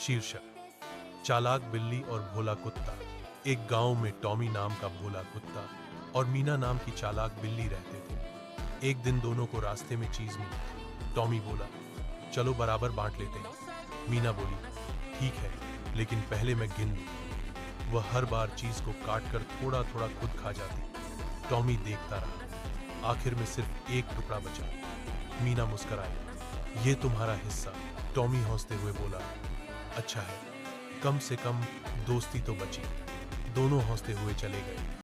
शीर्षक चालाक बिल्ली और भोला कुत्ता। एक गांव में टॉमी नाम का भोला कुत्ता और मीना नाम की चालाक बिल्ली रहते थे। एक दिन दोनों को रास्ते में चीज मिली। टॉमी बोला, चलो बराबर बांट लेते हैं। मीना बोली, ठीक है, लेकिन पहले मैं गिन लूं। वह हर बार चीज को काट कर थोड़ा थोड़ा खुद खा जाती। टॉमी देखता रहा। आखिर में सिर्फ एक टुकड़ा बचा। मीना मुस्कुराई, ये तुम्हारा हिस्सा। टॉमी हंसते हुए बोला, अच्छा है, कम से कम दोस्ती तो बची। दोनों हंसते हुए चले गए।